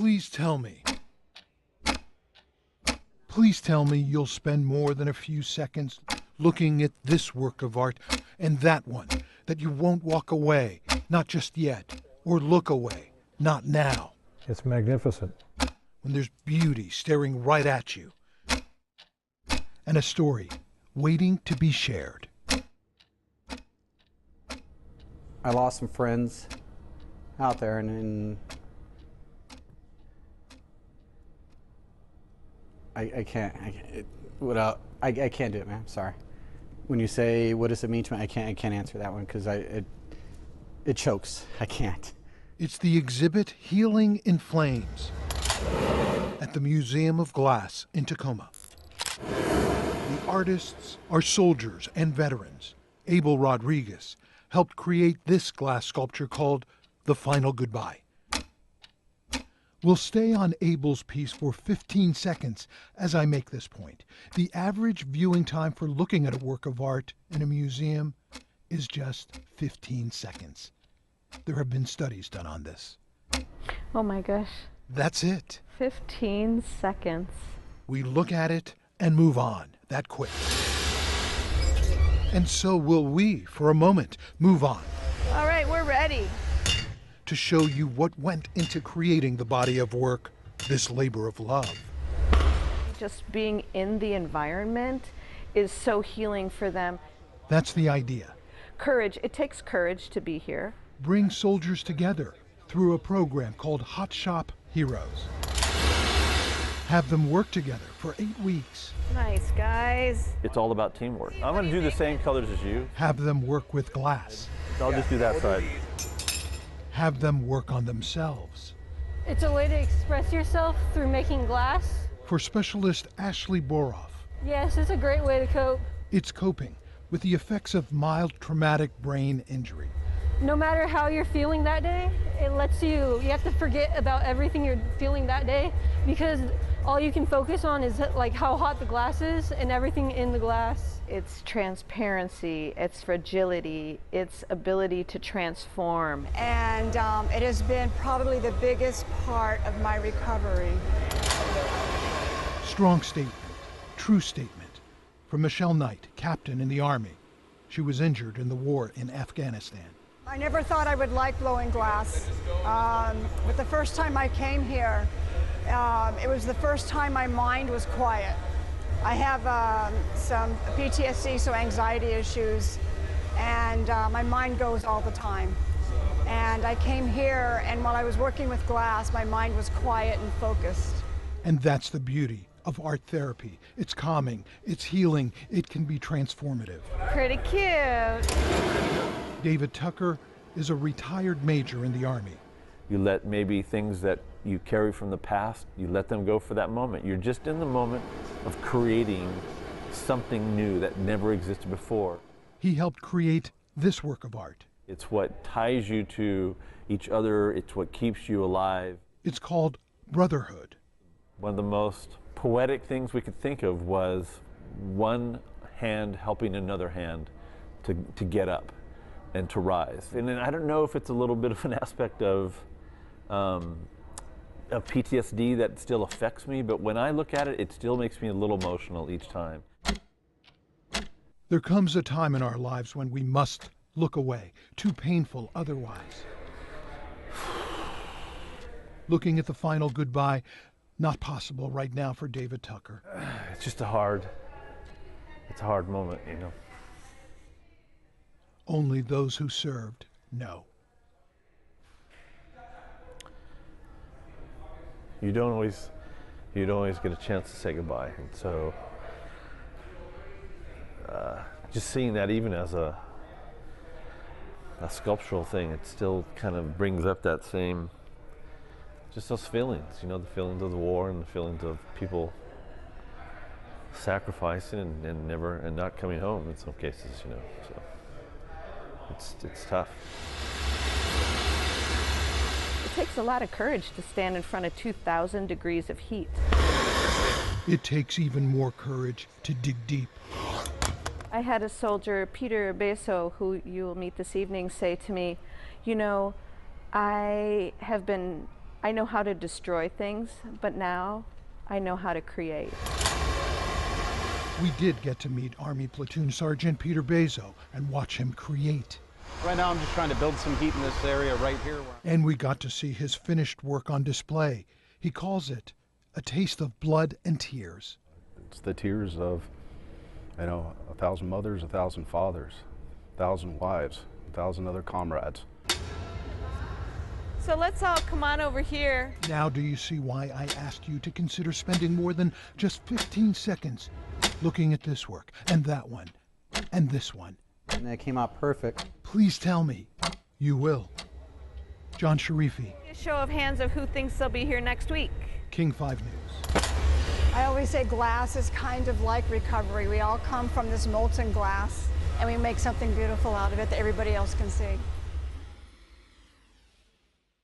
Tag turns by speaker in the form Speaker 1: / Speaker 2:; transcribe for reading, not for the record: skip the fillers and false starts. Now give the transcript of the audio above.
Speaker 1: Please tell me. Please tell me you'll spend more than a few seconds looking at this work of art and that one, that you won't walk away, not just yet, or look away, not now.
Speaker 2: It's magnificent.
Speaker 1: When there's beauty staring right at you, and a story waiting to be shared.
Speaker 3: I lost some friends out there, and I can't do it, man. I'm sorry. When you say what does it mean to me, I can't answer that one because it chokes. I can't.
Speaker 1: It's the exhibit Healing in Flames at the Museum of Glass in Tacoma. The artists are soldiers and veterans. Abel Rodriguez helped create this glass sculpture called The Final Goodbye. We'll stay on Abel's piece for 15 seconds as I make this point. The average viewing time for looking at a work of art in a museum is just 15 seconds. There have been studies done on this.
Speaker 4: Oh my gosh.
Speaker 1: That's it.
Speaker 4: 15 seconds.
Speaker 1: We look at it and move on that quick. And so will we, for a moment, move on.
Speaker 4: All right, we're ready.
Speaker 1: To show you what went into creating the body of work, this labor of love.
Speaker 4: Just being in the environment is so healing for them.
Speaker 1: That's the idea.
Speaker 4: Courage, it takes courage to be here.
Speaker 1: Bring soldiers together through a program called Hot Shop Heroes. Have them work together for 8 weeks.
Speaker 4: Nice, guys.
Speaker 5: It's all about teamwork. I'm going to do the same colors as you.
Speaker 1: Have them work with glass.
Speaker 5: I'll just do that side.
Speaker 1: Have them work on themselves.
Speaker 6: It's a way to express yourself through making glass.
Speaker 1: For specialist Ashley Boroff,
Speaker 6: Yes, it's a great way to cope.
Speaker 1: it's coping with the effects of mild traumatic brain injury.
Speaker 6: No matter how you're feeling that day, it lets you have to forget about everything you're feeling that day because all you can focus on is like how hot the glass is and everything in the glass.
Speaker 4: It's transparency, it's fragility, it's ability to transform.
Speaker 7: And it has been probably the biggest part of my recovery.
Speaker 1: Strong statement, true statement from Michelle Knight, captain in the Army. She was injured in the war in Afghanistan.
Speaker 7: I never thought I would like blowing glass, but the first time I came here, it was the first time my mind was quiet. I have some PTSD, so anxiety issues, and my mind goes all the time. And I came here, and while I was working with glass, my mind was quiet and focused.
Speaker 1: And that's the beauty of art therapy. It's calming, it's healing, it can be transformative.
Speaker 4: Pretty cute.
Speaker 1: David Tucker is a retired major in the Army.
Speaker 5: You let maybe things that you carry from the past, you let them go for that moment. You're just in the moment of creating something new that never existed before.
Speaker 1: He helped create this work of art.
Speaker 5: It's what ties you to each other. It's what keeps you alive.
Speaker 1: It's called brotherhood.
Speaker 5: One of the most poetic things we could think of was one hand helping another hand to get up and to rise. And I don't know if it's a little bit of an aspect of PTSD that still affects me, but when I look at it, it still makes me a little emotional each time.
Speaker 1: There comes a time in our lives when we must look away, too painful otherwise. Looking at the final goodbye, not possible right now for David Tucker.
Speaker 5: It's just a hard moment, you know.
Speaker 1: Only those who served know.
Speaker 5: You don't always get a chance to say goodbye, and so just seeing that even as a sculptural thing, it still kind of brings up that same, just those feelings, you know, the feelings of the war and the feelings of people sacrificing and not coming home in some cases, you know. So it's tough.
Speaker 4: It takes a lot of courage to stand in front of 2,000 degrees of heat.
Speaker 1: It takes even more courage to dig deep.
Speaker 4: I had a soldier, Peter Beso, who you will meet this evening, say to me, you know, I have been I know how to destroy things, but now I know how to create.
Speaker 1: We did get to meet Army Platoon Sergeant Peter Bezo and watch him create.
Speaker 2: Right now I'm just trying to build some heat in this area right here.
Speaker 1: And we got to see his finished work on display. He calls it a taste of blood and tears.
Speaker 2: It's the tears of, 1,000 mothers, 1,000 fathers, 1,000 wives, 1,000 other comrades.
Speaker 8: So let's all come on over here.
Speaker 1: Now do you see why I asked you to consider spending more than just 15 seconds looking at this work, and that one, and this one?
Speaker 3: And that came out perfect.
Speaker 1: Please tell me you will. John Sharify,
Speaker 8: A show of hands of who thinks they'll be here next week.
Speaker 1: King 5 News.
Speaker 7: I always say glass is kind of like recovery. We all come from this molten glass, and we make something beautiful out of it that everybody else can see.